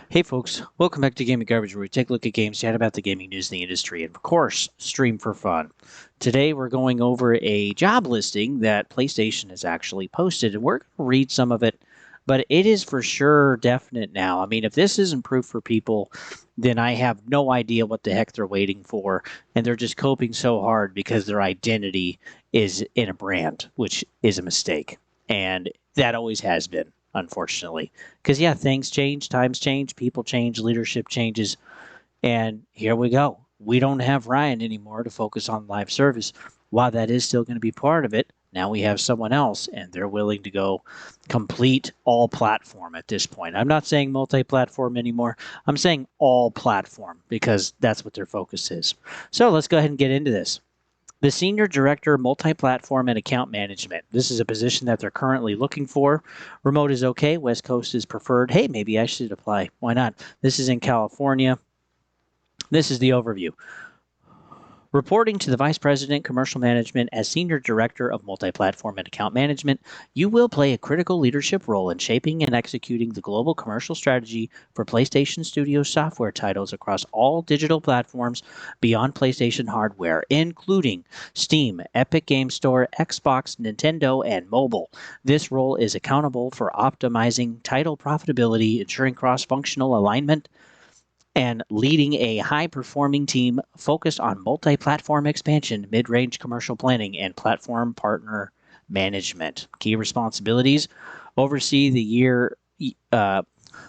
Hey folks, welcome back to Gaming Garbage, where we take a look at games, chat about the gaming news in the industry, and of course, stream for fun. Today we're going over a job listing that PlayStation has actually posted, and we're going to read some of it, but it is for sure definite now. I mean, if this isn't proof for people, then I have no idea what the heck they're waiting for, and they're just coping so hard because their identity is in a brand, which is a mistake, and that always has been, unfortunately. Because, yeah, things change, times change, people change, leadership changes. And here we go. We don't have Ryan anymore to focus on live service. While that is still going to be part of it, now we have someone else, and they're willing to go complete all platform at this point. I'm not saying multi platform anymore. I'm saying all platform because that's what their focus is. So let's go ahead and get into this. The Senior Director, Multi-Platform and Account Management. This is a position that they're currently looking for. Remote is okay. West Coast is preferred. Hey, maybe I should apply. Why not? This is in California. This is the overview. Reporting to the Vice President, Commercial Management as Senior Director of Multi-Platform and Account Management, you will play a critical leadership role in shaping and executing the global commercial strategy for PlayStation Studios software titles across all digital platforms beyond PlayStation hardware, including Steam, Epic Game Store, Xbox, Nintendo, and mobile. This role is accountable for optimizing title profitability, ensuring cross-functional alignment, and leading a high-performing team focused on multi-platform expansion, mid-range commercial planning, and platform partner management. Key responsibilities: oversee the year.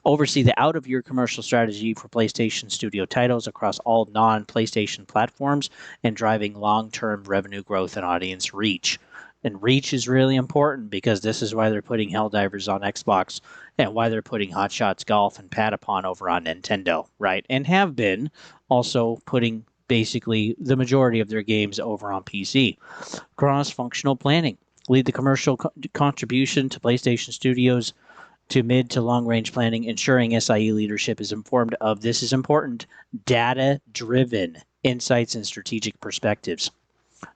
Oversee the out-of-year commercial strategy for PlayStation Studio titles across all non-PlayStation platforms and driving long-term revenue growth and audience reach. And reach is really important because this is why they're putting Helldivers on Xbox and why they're putting Hot Shots Golf and Patapon over on Nintendo, right? And have been also putting basically the majority of their games over on PC. Cross-functional planning. Lead the commercial contribution to PlayStation Studios to mid to long range planning, ensuring SIE leadership is informed of this is important data driven insights and strategic perspectives.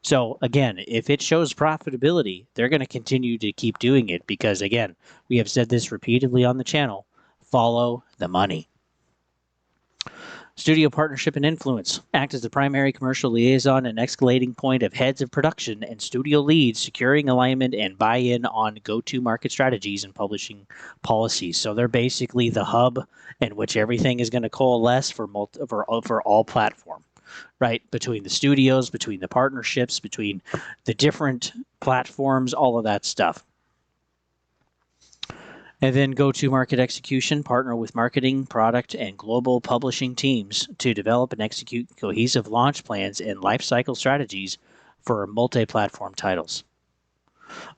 So again, if it shows profitability, they're going to continue to keep doing it because again, we have said this repeatedly on the channel, follow the money. Studio partnership and influence. Act as the primary commercial liaison and escalating point of heads of production and studio leads, securing alignment and buy-in on go-to-market strategies and publishing policies. So they're basically the hub in which everything is going to coalesce for all platform, right? Between the studios, between the partnerships, between the different platforms, all of that stuff. And then go to market execution, partner with marketing, product, and global publishing teams to develop and execute cohesive launch plans and lifecycle strategies for multi-platform titles.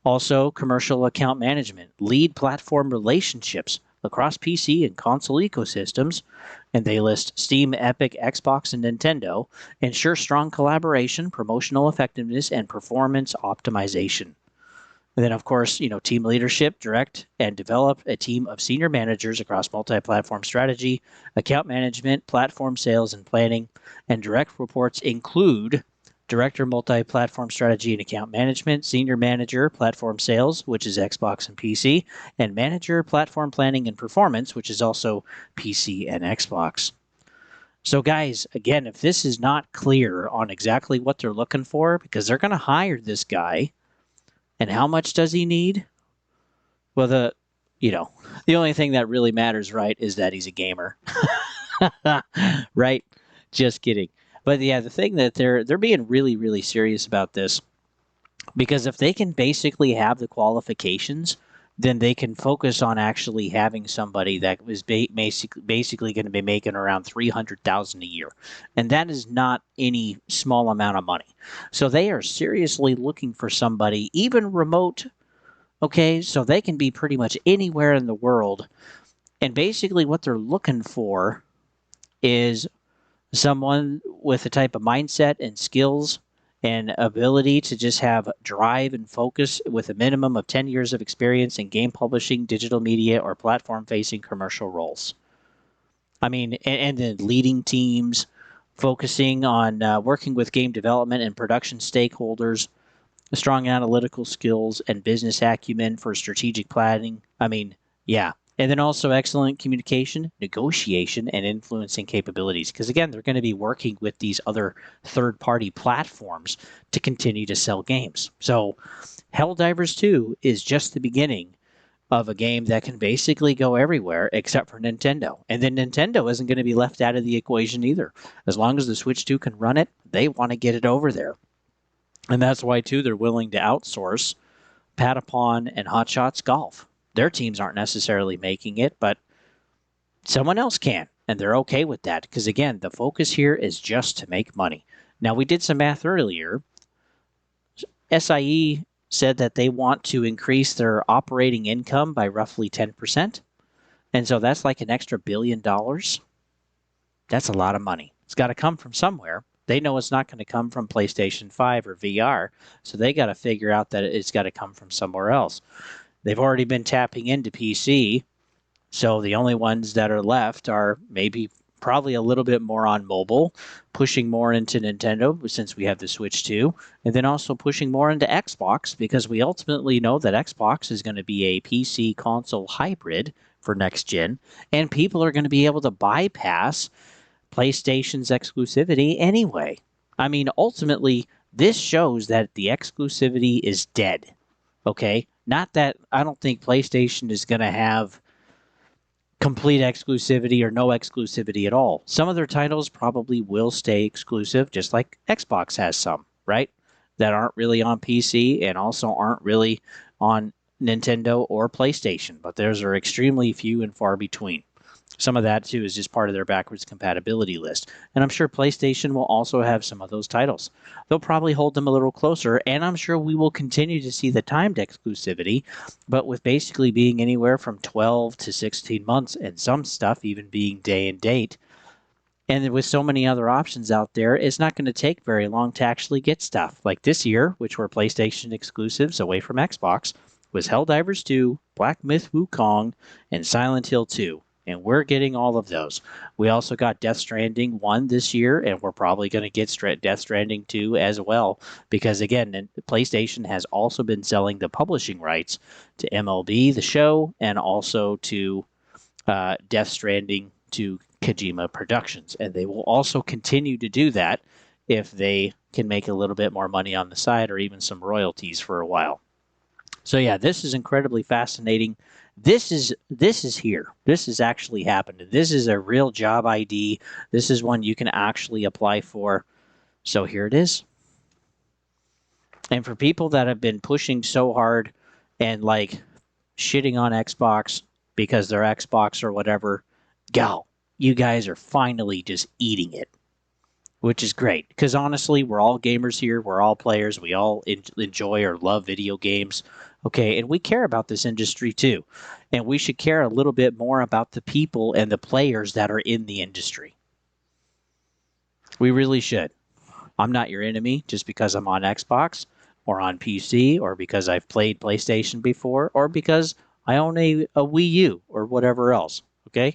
Also, commercial account management, lead platform relationships across PC and console ecosystems, and they list Steam, Epic, Xbox, and Nintendo, ensure strong collaboration, promotional effectiveness, and performance optimization. And then, of course, team leadership, direct and develop a team of senior managers across multi-platform strategy, account management, platform sales, and planning. And direct reports include director multi-platform strategy and account management, senior manager platform sales, which is Xbox and PC, and manager platform planning and performance, which is also PC and Xbox. So guys, again, if this is not clear on exactly what they're looking for, because they're going to hire this guy, and how much does he need? Well, the only thing that really matters, right, is that he's a gamer. Right? Just kidding. But yeah, the thing that they're being really, really serious about this because if they can basically have the qualifications, then they can focus on actually having somebody that was basically going to be making around 300,000 a year, and that is not any small amount of money. So they are seriously looking for somebody, even remote. Okay, so they can be pretty much anywhere in the world, and basically what they're looking for is someone with a type of mindset and skills and ability to just have drive and focus with a minimum of 10 years of experience in game publishing, digital media, or platform facing commercial roles. I mean, and then leading teams, focusing on working with game development and production stakeholders, strong analytical skills and business acumen for strategic planning. I mean, yeah, And then also excellent communication, negotiation, and influencing capabilities. Because again, they're going to be working with these other third-party platforms to continue to sell games. So Helldivers 2 is just the beginning of a game that can basically go everywhere except for Nintendo. And then Nintendo isn't going to be left out of the equation either. As long as the Switch 2 can run it, they want to get it over there. And that's why, too, they're willing to outsource Patapon and Hot Shots Golf. Their teams aren't necessarily making it, but someone else can. And they're okay with that because, again, the focus here is just to make money. Now, we did some math earlier. SIE said that they want to increase their operating income by roughly 10%. And so that's like an extra $1 billion. That's a lot of money. It's got to come from somewhere. They know it's not going to come from PlayStation 5 or VR, so they got to figure out that it's got to come from somewhere else. They've already been tapping into PC, so the only ones that are left are maybe probably a little bit more on mobile, pushing more into Nintendo since we have the Switch 2, and then also pushing more into Xbox because we ultimately know that Xbox is going to be a PC console hybrid for next gen, and people are going to be able to bypass PlayStation's exclusivity anyway. I mean, ultimately, this shows that the exclusivity is dead. Okay? Not that I don't think PlayStation is going to have complete exclusivity or no exclusivity at all. Some of their titles probably will stay exclusive, just like Xbox has some, right? That aren't really on PC and also aren't really on Nintendo or PlayStation, but those are extremely few and far between. Some of that, too, is just part of their backwards compatibility list. And I'm sure PlayStation will also have some of those titles. They'll probably hold them a little closer, and I'm sure we will continue to see the timed exclusivity, but with basically being anywhere from 12 to 16 months, and some stuff even being day and date. And with so many other options out there, it's not going to take very long to actually get stuff. Like this year, which were PlayStation exclusives away from Xbox, was Helldivers 2, Black Myth Wukong, and Silent Hill 2. And we're getting all of those. We also got Death Stranding 1 this year, and we're probably going to get Death Stranding 2 as well. Because, again, PlayStation has also been selling the publishing rights to MLB, the show, and also to Death Stranding to Kojima Productions. And they will also continue to do that if they can make a little bit more money on the side or even some royalties for a while. So yeah, this is incredibly fascinating. This is here. This has actually happened. This is a real job ID. This is one you can actually apply for. So here it is. And for people that have been pushing so hard and like shitting on Xbox because they're Xbox or whatever, go. You guys are finally just eating it, which is great. Because honestly, we're all gamers here. We're all players. We all enjoy or love video games. Okay, and we care about this industry too. And we should care a little bit more about the people and the players that are in the industry. We really should. I'm not your enemy just because I'm on Xbox or on PC or because I've played PlayStation before or because I own a Wii U or whatever else. Okay?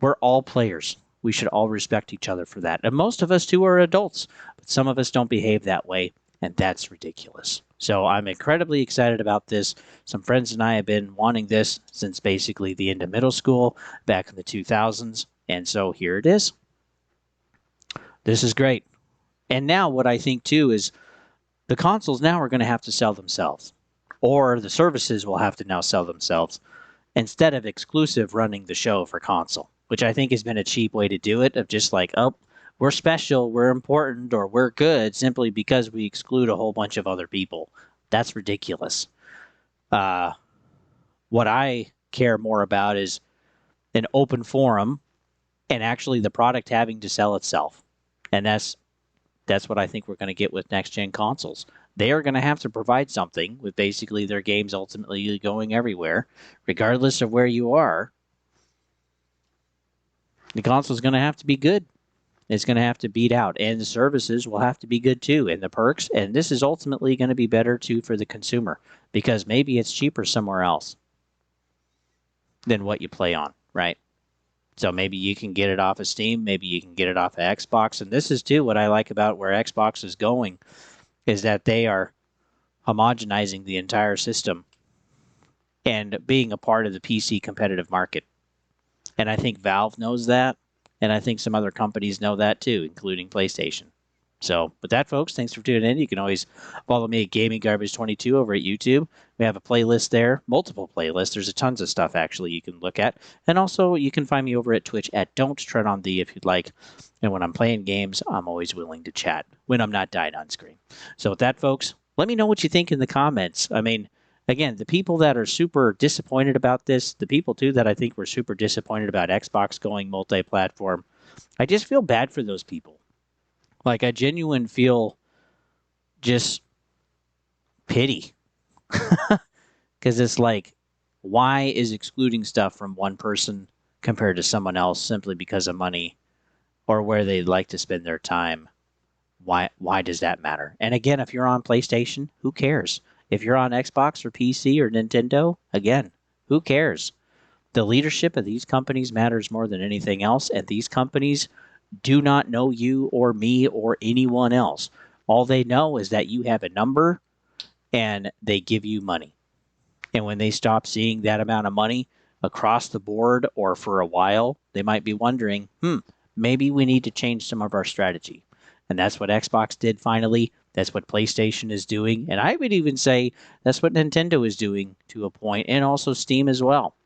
We're all players. We should all respect each other for that. And most of us, too, are adults, but some of us don't behave that way, and that's ridiculous. So I'm incredibly excited about this. Some friends and I have been wanting this since basically the end of middle school, back in the 2000s, and so here it is. This is great. And now what I think, too, is the consoles now are going to have to sell themselves, or the services will have to now sell themselves, instead of exclusive running the show for console, which I think has been a cheap way to do it, of just like, oh, we're special, we're important, or we're good simply because we exclude a whole bunch of other people. That's ridiculous. What I care more about is an open forum and actually the product having to sell itself. And that's what I think we're going to get with next-gen consoles. They are going to have to provide something with basically their games ultimately going everywhere, regardless of where you are. The console is going to have to be good. It's going to have to beat out, and the services will have to be good too, and the perks, and this is ultimately going to be better too for the consumer, because maybe it's cheaper somewhere else than what you play on, right? So maybe you can get it off of Steam, maybe you can get it off of Xbox, and this is too what I like about where Xbox is going, is that they are homogenizing the entire system and being a part of the PC competitive market. And I think Valve knows that, and I think some other companies know that too, including PlayStation. So, with that, folks, thanks for tuning in. You can always follow me at Gaming Garbage 22 over at YouTube. We have a playlist there, multiple playlists. There's a tons of stuff actually you can look at, and also you can find me over at Twitch at Don't Tread on Thee if you'd like. And when I'm playing games, I'm always willing to chat when I'm not dying on screen. So, with that, folks, let me know what you think in the comments. I mean, again, the people that are super disappointed about this, the people too that I think were super disappointed about Xbox going multi-platform, I just feel bad for those people. Like, I genuinely feel just pity. Because it's like, why is excluding stuff from one person compared to someone else simply because of money or where they'd like to spend their time? Why does that matter? And again, if you're on PlayStation, who cares? If you're on Xbox or PC or Nintendo, again, who cares? The leadership of these companies matters more than anything else, and these companies do not know you or me or anyone else. All they know is that you have a number and they give you money. And when they stop seeing that amount of money across the board or for a while, they might be wondering, maybe we need to change some of our strategy. And that's what Xbox did finally. That's what PlayStation is doing. And I would even say that's what Nintendo is doing to a point, and also Steam as well.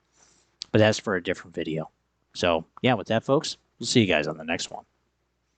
But that's for a different video. So, yeah, with that, folks, we'll see you guys on the next one.